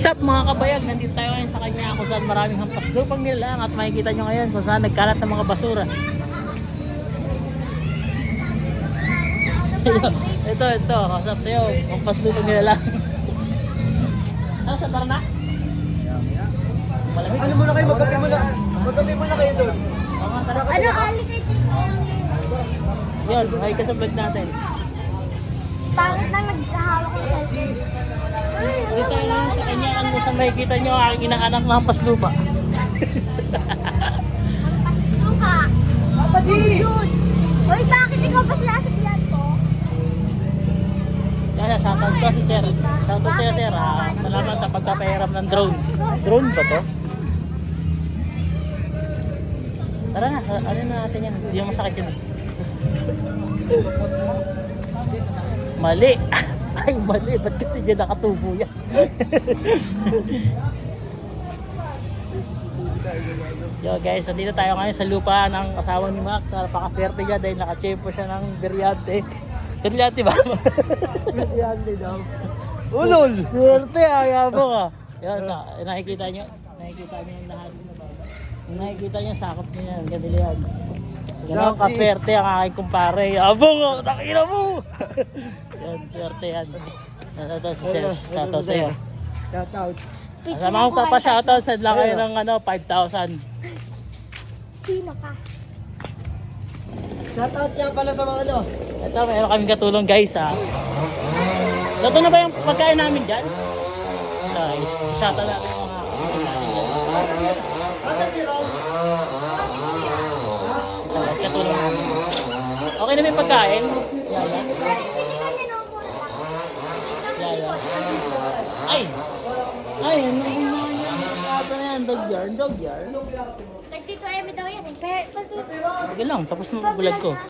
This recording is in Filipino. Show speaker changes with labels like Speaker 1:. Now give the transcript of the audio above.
Speaker 1: What's up mga kabayag, nandito tayo ngayon sa kanya kung saan maraming hampas lupang nilalang at makikita nyo ngayon kung saan nagkalat ng mga basura. ito, kasap sa'yo, hampas lupang nilalang. Ano sa Barna? Malamig.
Speaker 2: Ano muna kayo, magkape muna kayo doon.
Speaker 1: Ano,
Speaker 3: alikay
Speaker 1: yun, ay kasabag natin.
Speaker 3: Pangit lang naghahawak ng cellphone.
Speaker 1: Dito tayo naman sa kanya kung saan makikita nyo ang aking inaanak na hampas lupa.
Speaker 3: Suka.
Speaker 2: Pati!
Speaker 3: Yun. Hoy, bakit ikaw pa sila sa piyan ko?
Speaker 1: Kaya shoutout ko si Sir. Shoutout sa'yo Sir. Salamat sa pagpapahiram ng drone. Drone ba to? Tara na, ano na natin yan? Hindi yung masakit yun. Mali! Ay mali, ba't kasi dyan nakatubo yan? Yo guys, nandito tayo ngayon sa lupa ng asawa ni Mac. Napakaswerte niya dahil nakachempo siya ng biryante. Biryante ba?
Speaker 2: Biryante daw.
Speaker 1: Ulol! Swerte, ayabo ka. Yan, nakikita nyo yung lahat. Yung nakikita nyo, sakop nyo yan, ganili yan. Ganun kaswerte ang aking kumpare. Abong, nakira mo! Yan, swerte yan. Shoutout si Sir. Shoutout sa'yo.
Speaker 2: Shout out.
Speaker 1: Kasama ko ka pa shoutout, send lang kayo ng 5,000.
Speaker 3: Sino ka?
Speaker 2: Shout out niya pala sa mga ano.
Speaker 1: Ito, mayroon kaming katulong guys ha. Ito na ba yung pagkain namin dyan? Guys, shoutout natin yung mga pagkain natin dyan. Ito guys, katulong namin. Okay na may pagkain? Yaya. Yaya. Ay! Ay, ano yan? Dog yarn.
Speaker 3: Nagtito Emi daw yan eh.
Speaker 1: Sige lang, tapos na ang bulag ko.